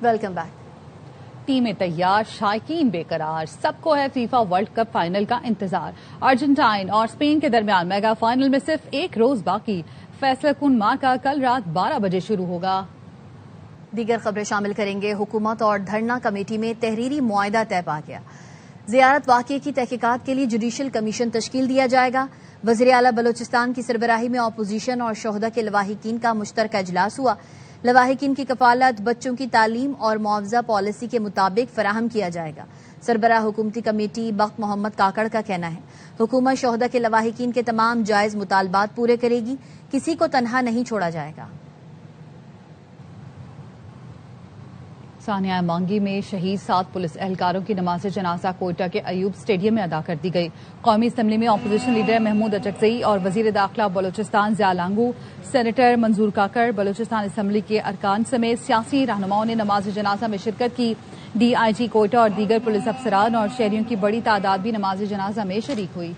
Welcome back. ٹیمیں تیار، شائقین بے قرار، سب کو ہے فیفا ورلڈ کپ فائنل کا انتظار۔ ارجنٹائن اور اسپین کے درمیان میگا فائنل میں صرف ایک روز باقی، فیصلہ کن معرکہ کل رات 12 بجے شروع ہوگا۔ دیگر خبریں شامل کریں گے۔ حکومت اور دھرنا کمیٹی میں تحریری معاہدہ طے پا گیا۔ زیارت واقعے کی تحقیقات کے لیے جوڈیشل کمیشن تشکیل دیا جائے گا۔ وزیر اعلیٰ بلوچستان کی سربراہی میں اپوزیشن اور شہداء کے لواحقین کا مشترکہ اجلاس ہوا۔ لواحقین کی کفالت بچوں کی تعلیم اور معاوضہ پالیسی کے مطابق فراہم کیا جائے گا۔ سربراہ حکومتی کمیٹی بخت محمد کاکڑ کا کہنا ہے حکومت شہداء کے لواحقین کے تمام جائز مطالبات پورے کرے گی، کسی کو تنہا نہیں چھوڑا جائے گا۔ سانحہ مانگی میں شہید 7 پولیس اہلکاروں کی نماز جنازہ کوئٹہ کے ایوب اسٹیڈیم میں ادا کر دی گئی۔ قومی اسمبلی میں اپوزیشن لیڈر محمود اچکزئی اور وزیر داخلہ بلوچستان ضیاء لانگو، سینیٹر منظور کاکڑ، بلوچستان اسمبلی کے ارکان سمیت سیاسی رہنماؤں نے نماز جنازہ میں شرکت کی۔ ڈی آئی جی کوئٹہ اور دیگر پولیس افسران اور شہریوں کی بڑی تعداد بھی نماز جنازہ میں شریک ہوئی۔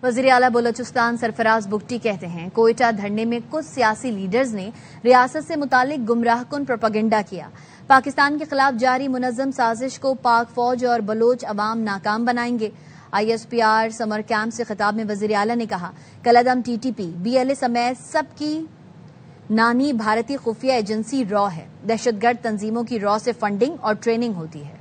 وزیر اعلیٰ بلوچستان سرفراز بگٹی کہتے ہیں کوئٹہ دھرنے میں کچھ سیاسی لیڈرز نے ریاست سے متعلق گمراہ کن پروپیگنڈا کیا۔ پاکستان کے خلاف جاری منظم سازش کو پاک فوج اور بلوچ عوام ناکام بنائیں گے۔ I S P R summer camp سے خطاب میں وزیر اعلیٰ نے کہا کالعدم T T P, B L A سمیت سب کی نانی بھارتی خفیہ ایجنسی را ہے۔ دہشت گرد تنظیموں کی را سے فنڈنگ اور ٹریننگ ہوتی ہے۔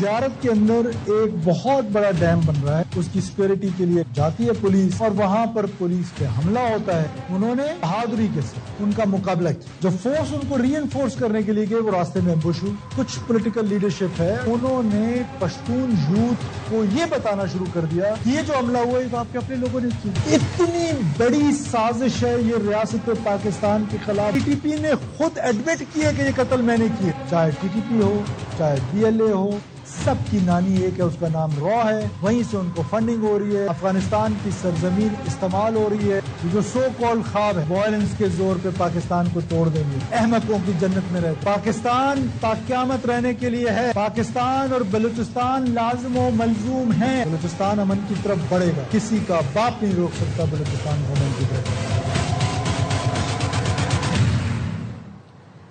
زیارت کے اندر ایک بہت بڑا ڈیم بن رہا ہے، اس کی سیکورٹی کے لیے جاتی ہے پولیس اور وہاں پر پولیس پہ حملہ ہوتا ہے۔ انہوں نے بہادری کے ساتھ ان کا مقابلہ کیا۔ جو فورس ان کو ری انفورس کرنے کے لیے گئے وہ راستے میں ایمبوش ہوئی۔ کچھ پولیٹیکل لیڈرشپ ہے، انہوں نے پشتون یوتھ کو یہ بتانا شروع کر دیا کہ یہ جو حملہ ہوا ہے تو آپ کے اپنے لوگوں نے کی۔ اتنی بڑی سازش ہے یہ ریاست پاکستان کے خلاف۔ ٹی ٹی پی نے خود ایڈمٹ کیا کہ یہ قتل میں نے کیے، چاہے ٹی ٹی پی ہو چاہے بی ایل اے ہو، سب کی نانی ایک ہے، اس کا نام را ہے۔ وہیں سے ان کو فنڈنگ ہو رہی ہے، افغانستان کی سرزمین استعمال ہو رہی ہے۔ جو سو کال خواب ہے وائلنس کے زور پہ پاکستان کو توڑ دیں گے، احمقوں کی جنت میں رہے۔ پاکستان تا قیامت رہنے کے لیے ہے۔ پاکستان اور بلوچستان لازم و ملزوم ہیں۔ بلوچستان امن کی طرف بڑھے گا، کسی کا باپ نہیں روک سکتا بلوچستان کو امن کی طرف۔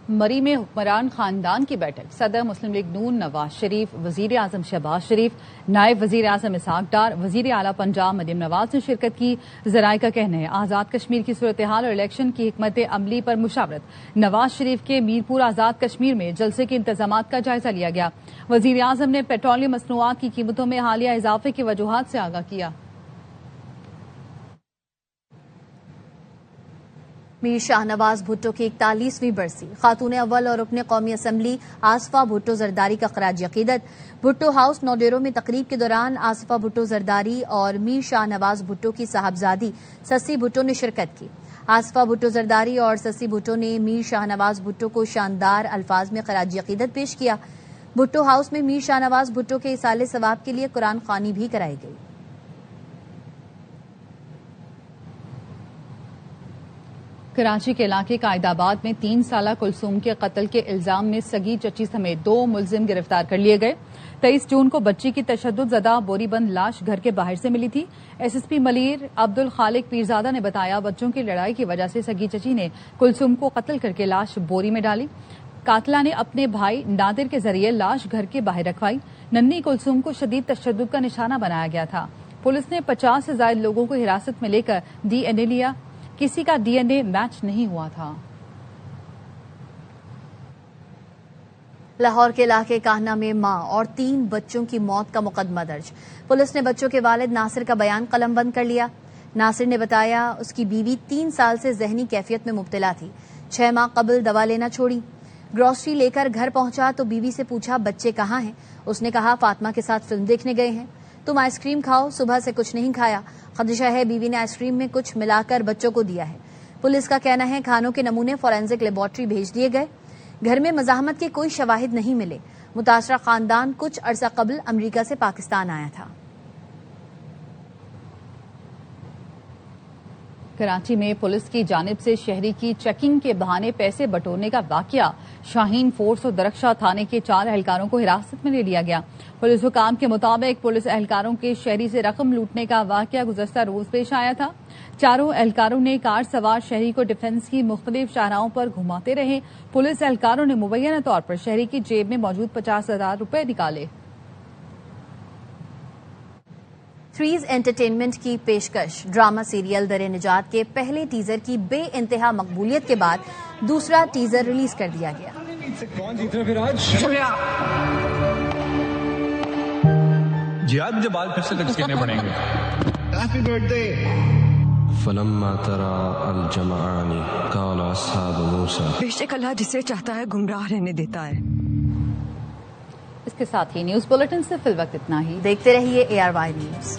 مری میں حکمران خاندان کی بیٹھک، صدر مسلم لیگ نون نواز شریف، وزیر اعظم شہباز شریف، نائب وزیر اعظم اسحاق ڈار، وزیر اعلیٰ پنجاب مریم نواز نے شرکت کی۔ ذرائع کا کہنا ہے آزاد کشمیر کی صورتحال اور الیکشن کی حکمت عملی پر مشاورت۔ نواز شریف کے میرپور آزاد کشمیر میں جلسے کے انتظامات کا جائزہ لیا گیا۔ وزیر اعظم نے پیٹرولیم مصنوعات کی قیمتوں میں حالیہ اضافے کی وجوہات سے آگاہ کیا۔ میر شاہ نواز بھٹو کی 41ویں برسی، خاتون اول اور رکن قومی اسمبلی آصفہ بھٹو زرداری کا خراج عقیدت۔ بھٹو ہاؤس نوڈیرو میں تقریب کے دوران آصفہ بھٹو زرداری اور میر شاہ نواز بھٹو کی صاحبزادی سسی بھٹو نے شرکت کی۔ آصفہ بھٹو زرداری اور سسی بھٹو نے میر شاہ نواز بھٹو کو شاندار الفاظ میں خراج عقیدت پیش کیا۔ بھٹو ہاؤس میں میر شاہ نواز بھٹو کے ایصال ثواب کے لیے قرآن خوانی بھی کرائی گئی۔ کراچی کے علاقے قائد آباد میں 3 سالہ کلثوم کے قتل کے الزام میں سگی چچی سمیت 2 ملزم گرفتار کر لیے گئے۔ 23 جون کو بچی کی تشدد زدہ بوری بند لاش گھر کے باہر سے ملی تھی۔ S S P Malir Abdul Khaliq Pirzada نے بتایا بچوں کی لڑائی کی وجہ سے سگی چچی نے کلثوم کو قتل کر کے لاش بوری میں ڈالی۔ قاتلہ نے اپنے بھائی نادر کے ذریعے لاش گھر کے باہر رکھوائی۔ ننھی کلثوم کو شدید تشدد کا نشانہ بنایا گیا تھا۔ پولیس نے 50 سے زائد لوگوں کو حراست میں لے کر ڈی این اے لیا، کسی کا ڈی این اے میچ نہیں ہوا تھا۔ لاہور کے علاقے کاہنہ میں ماں اور 3 بچوں کی موت کا مقدمہ درج۔ پولیس نے بچوں کے والد ناصر کا بیان قلم بند کر لیا۔ ناصر نے بتایا اس کی بیوی 3 سال سے ذہنی کیفیت میں مبتلا تھی، 6 ماہ قبل دوا لینا چھوڑی۔ گروسری لے کر گھر پہنچا تو بیوی سے پوچھا بچے کہاں ہیں؟ اس نے کہا فاطمہ کے ساتھ فلم دیکھنے گئے ہیں۔ تم آئس کریم کھاؤ، صبح سے کچھ نہیں کھایا۔ خدشہ ہے بیوی نے آئس کریم میں کچھ ملا کر بچوں کو دیا ہے۔ پولیس کا کہنا ہے کھانوں کے نمونے فورینزک لیبارٹری بھیج دیے گئے۔ گھر میں مزاحمت کے کوئی شواہد نہیں ملے۔ متاثرہ خاندان کچھ عرصہ قبل امریکہ سے پاکستان آیا تھا۔ کراچی میں پولیس کی جانب سے شہری کی چیکنگ کے بہانے پیسے بٹورنے کا واقعہ، شاہین فورس اور درخشاں تھانے کے 4 اہلکاروں کو حراست میں لے لیا گیا۔ پولیس حکام کے مطابق پولیس اہلکاروں کے شہری سے رقم لوٹنے کا واقعہ گزشتہ روز پیش آیا تھا۔ چاروں اہلکاروں نے کار سوار شہری کو ڈیفنس کی مختلف شاہراہوں پر گھماتے رہے۔ پولیس اہلکاروں نے مبینہ طور پر شہری کی جیب میں موجود 50,000 روپے نکالے۔ تھریز انٹرٹینمنٹ کی پیشکش ڈرامہ سیریل در نجات کے پہلے ٹیزر کی بے انتہا مقبولیت کے بعد دوسرا ٹیزر ریلیز کر دیا گیا۔ کون جیت رہا پھر آج؟ جہاد مجھے بال پھر سے لٹکنے پڑیں گے۔ Happy birth day. فلما ترى الجمعان قال اصحاب موسى بے شک اللہ جسے چاہتا ہے گمراہ رہنے دیتا ہے۔ اس کے ساتھ ہی نیوز بلیٹن سے فی الوقت اتنا ہی۔ دیکھتے رہیے ARY نیوز۔